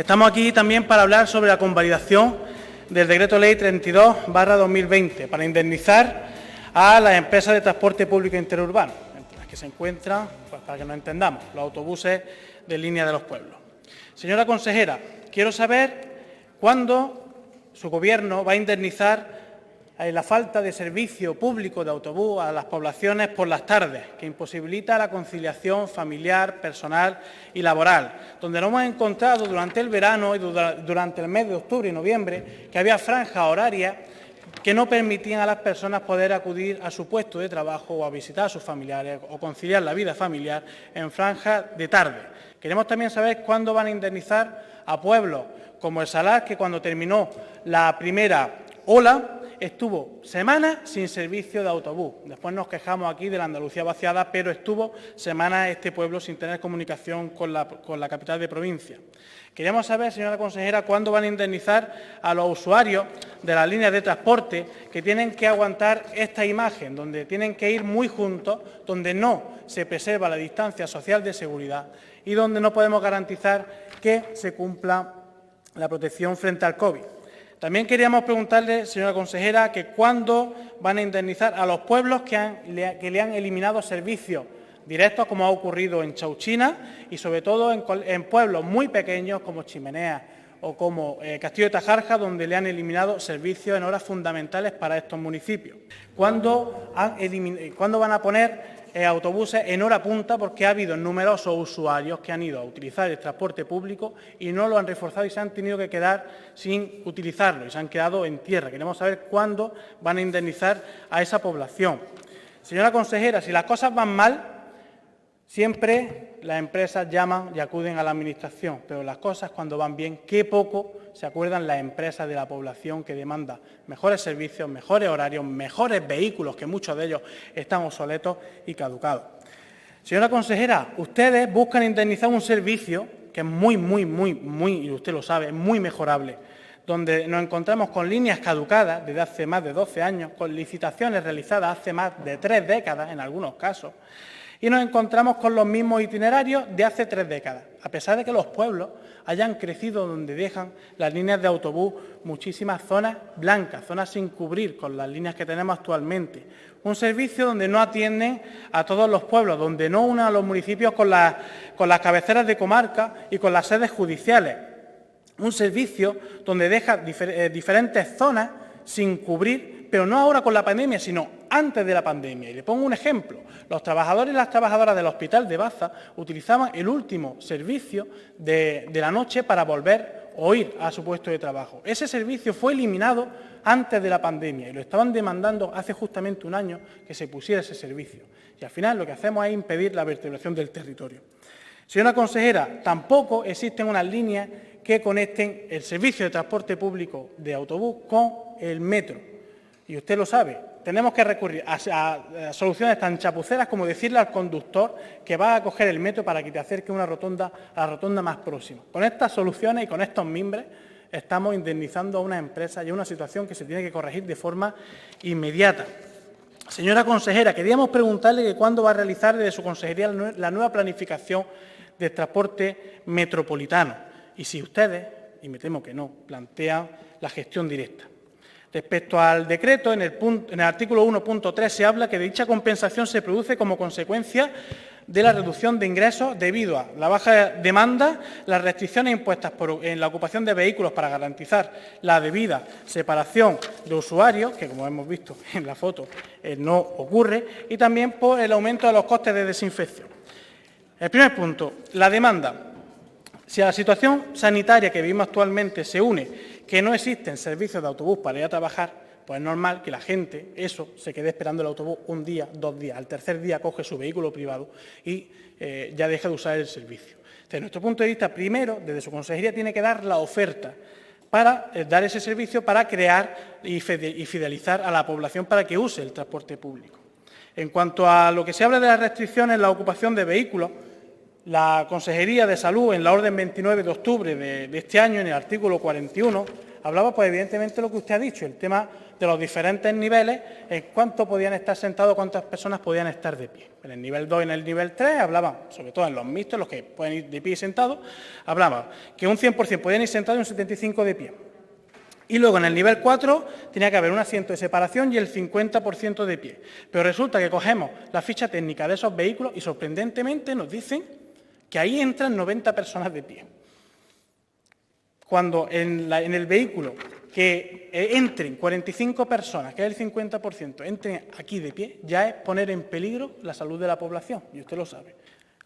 Estamos aquí también para hablar sobre la convalidación del Decreto Ley 32/2020 para indemnizar a las empresas de transporte público interurbano, entre las que se encuentran, pues para que nos entendamos, los autobuses de línea de los pueblos. Señora consejera, quiero saber cuándo su Gobierno va a indemnizar la falta de servicio público de autobús a las poblaciones por las tardes, que imposibilita la conciliación familiar, personal y laboral, donde nos hemos encontrado durante el verano y durante el mes de octubre y noviembre que había franjas horarias que no permitían a las personas poder acudir a su puesto de trabajo o a visitar a sus familiares o conciliar la vida familiar en franjas de tarde. Queremos también saber cuándo van a indemnizar a pueblos como el Salar, que cuando terminó la primera ola estuvo semanas sin servicio de autobús. Después nos quejamos aquí de la Andalucía vaciada, pero estuvo semanas este pueblo sin tener comunicación con la capital de provincia. Queríamos saber, señora consejera, cuándo van a indemnizar a los usuarios de las líneas de transporte que tienen que aguantar esta imagen, donde tienen que ir muy juntos, donde no se preserva la distancia social de seguridad y donde no podemos garantizar que se cumpla la protección frente al COVID. También queríamos preguntarle, señora consejera, que cuándo van a indemnizar a los pueblos que le han eliminado servicios directos, como ha ocurrido en Chauchina, y sobre todo en pueblos muy pequeños como Chimenea o como Castillo de Tajarja, donde le han eliminado servicios en horas fundamentales para estos municipios. ¿Cuándo van a poner autobuses en hora punta? Porque ha habido numerosos usuarios que han ido a utilizar el transporte público y no lo han reforzado y se han tenido que quedar sin utilizarlo y se han quedado en tierra. Queremos saber cuándo van a indemnizar a esa población. Señora consejera, si las cosas van mal, siempre las empresas llaman y acuden a la Administración, pero las cosas cuando van bien, qué poco se acuerdan las empresas de la población que demanda mejores servicios, mejores horarios, mejores vehículos, que muchos de ellos están obsoletos y caducados. Señora consejera, ustedes buscan indemnizar un servicio que es muy, y usted lo sabe, muy mejorable, donde nos encontramos con líneas caducadas desde hace más de 12 años, con licitaciones realizadas hace más de 3 décadas en algunos casos, y nos encontramos con los mismos itinerarios de hace 3 décadas, a pesar de que los pueblos hayan crecido donde dejan las líneas de autobús muchísimas zonas blancas, zonas sin cubrir con las líneas que tenemos actualmente. Un servicio donde no atienden a todos los pueblos, donde no unen a los municipios con las cabeceras de comarca y con las sedes judiciales. Un servicio donde deja diferentes zonas sin cubrir, pero no ahora con la pandemia, sino antes de la pandemia. Y le pongo un ejemplo. Los trabajadores y las trabajadoras del Hospital de Baza utilizaban el último servicio de la noche para volver o ir a su puesto de trabajo. Ese servicio fue eliminado antes de la pandemia y lo estaban demandando hace justamente un año que se pusiera ese servicio. Y al final lo que hacemos es impedir la vertebración del territorio. Señora consejera, tampoco existen unas líneas que conecten el servicio de transporte público de autobús con el metro. Y usted lo sabe, tenemos que recurrir a soluciones tan chapuceras como decirle al conductor que va a coger el metro para que te acerque a la rotonda más próxima. Con estas soluciones y con estos mimbres estamos indemnizando a una empresa y a una situación que se tiene que corregir de forma inmediata. Señora consejera, queríamos preguntarle que cuándo va a realizar desde su consejería la nueva planificación del transporte metropolitano y si ustedes, y me temo que no, plantean la gestión directa. Respecto al decreto, en el artículo 1.3 se habla que dicha compensación se produce como consecuencia de la reducción de ingresos debido a la baja demanda, las restricciones impuestas en la ocupación de vehículos para garantizar la debida separación de usuarios, que como hemos visto en la foto no ocurre, y también por el aumento de los costes de desinfección. El primer punto, la demanda. Si a la situación sanitaria que vivimos actualmente se une que no existen servicios de autobús para ir a trabajar, pues es normal que la gente, se quede esperando el autobús un día, 2 días. Al tercer día coge su vehículo privado y ya deja de usar el servicio. Desde nuestro punto de vista, primero, desde su consejería tiene que dar la oferta para dar ese servicio, para crear y fidelizar a la población para que use el transporte público. En cuanto a lo que se habla de las restricciones en la ocupación de vehículos, la Consejería de Salud, en la orden 29 de octubre de este año, en el artículo 41, hablaba, pues evidentemente, lo que usted ha dicho, el tema de los diferentes niveles, en cuánto podían estar sentados, cuántas personas podían estar de pie. En el nivel 2 y en el nivel 3 hablaban, sobre todo en los mixtos, los que pueden ir de pie y sentados, hablaban que un 100% podían ir sentados y un 75% de pie. Y luego en el nivel 4 tenía que haber un asiento de separación y el 50% de pie. Pero resulta que cogemos la ficha técnica de esos vehículos y sorprendentemente nos dicen que ahí entran 90 personas de pie. Cuando en el vehículo que entren 45 personas, que es el 50%, entren aquí de pie, ya es poner en peligro la salud de la población, y usted lo sabe.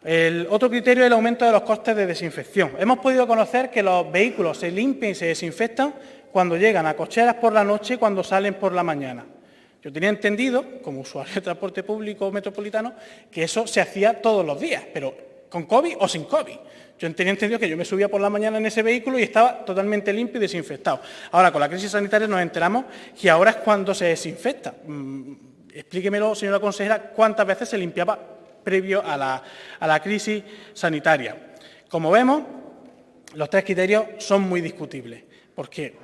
El otro criterio es el aumento de los costes de desinfección. Hemos podido conocer que los vehículos se limpian y se desinfectan cuando llegan a cocheras por la noche y cuando salen por la mañana. Yo tenía entendido, como usuario de transporte público metropolitano, que eso se hacía todos los días, pero con COVID o sin COVID. Yo tenía entendido que yo me subía por la mañana en ese vehículo y estaba totalmente limpio y desinfectado. Ahora, con la crisis sanitaria nos enteramos que ahora es cuando se desinfecta. Explíquemelo, señora consejera, cuántas veces se limpiaba previo a la crisis sanitaria. Como vemos, los tres criterios son muy discutibles, porque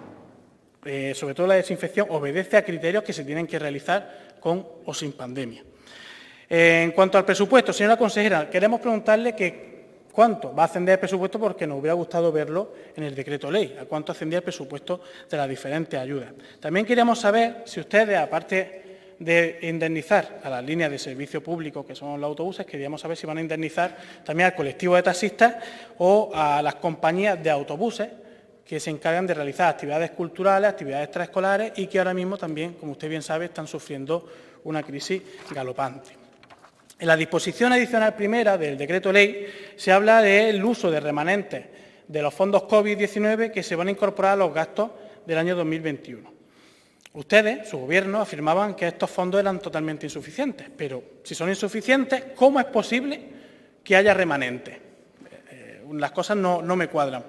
sobre todo la desinfección obedece a criterios que se tienen que realizar con o sin pandemia. En cuanto al presupuesto, señora consejera, queremos preguntarle que cuánto va a ascender el presupuesto, porque nos hubiera gustado verlo en el decreto ley, a cuánto ascendía el presupuesto de las diferentes ayudas. También queríamos saber si ustedes, aparte de indemnizar a las líneas de servicio público, que son los autobuses, queríamos saber si van a indemnizar también al colectivo de taxistas o a las compañías de autobuses que se encargan de realizar actividades culturales, actividades extraescolares y que ahora mismo también, como usted bien sabe, están sufriendo una crisis galopante. En la disposición adicional primera del decreto ley se habla del uso de remanentes de los fondos COVID-19 que se van a incorporar a los gastos del año 2021. Ustedes, su Gobierno, afirmaban que estos fondos eran totalmente insuficientes, pero si son insuficientes, ¿cómo es posible que haya remanentes? Las cosas no me cuadran.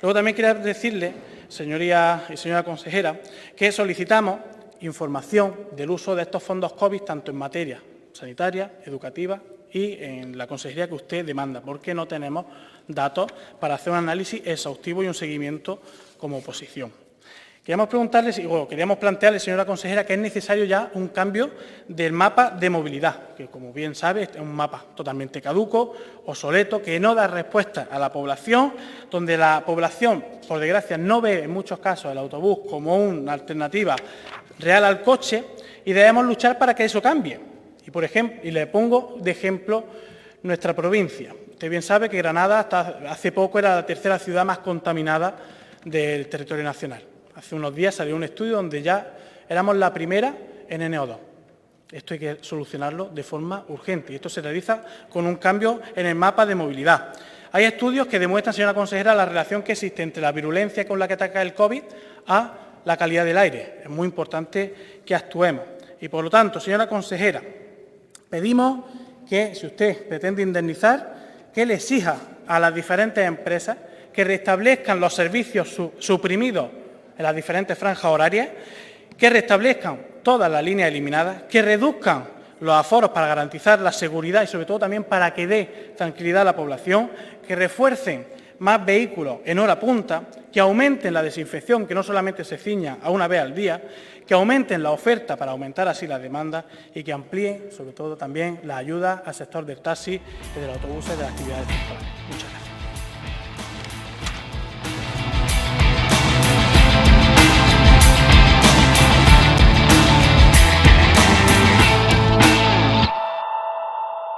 Luego también quería decirle, señoría y señora consejera, que solicitamos información del uso de estos fondos COVID tanto en materia sanitaria, educativa y en la consejería que usted demanda, porque no tenemos datos para hacer un análisis exhaustivo y un seguimiento como oposición. Queríamos plantearle, señora consejera, que es necesario ya un cambio del mapa de movilidad, que, como bien sabe, es un mapa totalmente caduco, obsoleto, que no da respuesta a la población, donde la población, por desgracia, no ve en muchos casos el autobús como una alternativa real al coche, y debemos luchar para que eso cambie. Y le pongo de ejemplo nuestra provincia. Usted bien sabe que Granada hasta hace poco era la tercera ciudad más contaminada del territorio nacional. Hace unos días salió un estudio donde ya éramos la primera en NO2. Esto hay que solucionarlo de forma urgente y esto se realiza con un cambio en el mapa de movilidad. Hay estudios que demuestran, señora consejera, la relación que existe entre la virulencia con la que ataca el COVID a la calidad del aire. Es muy importante que actuemos. Y, por lo tanto, señora consejera, pedimos que, si usted pretende indemnizar, que le exija a las diferentes empresas que restablezcan los servicios suprimidos en las diferentes franjas horarias, que restablezcan todas las líneas eliminadas, que reduzcan los aforos para garantizar la seguridad y, sobre todo, también para que dé tranquilidad a la población, que refuercen más vehículos en hora punta, que aumenten la desinfección, que no solamente se ciña a una vez al día, que aumenten la oferta para aumentar así la demanda y que amplíen, sobre todo, también la ayuda al sector del taxi y del autobús y de las actividades escolares. Muchas gracias.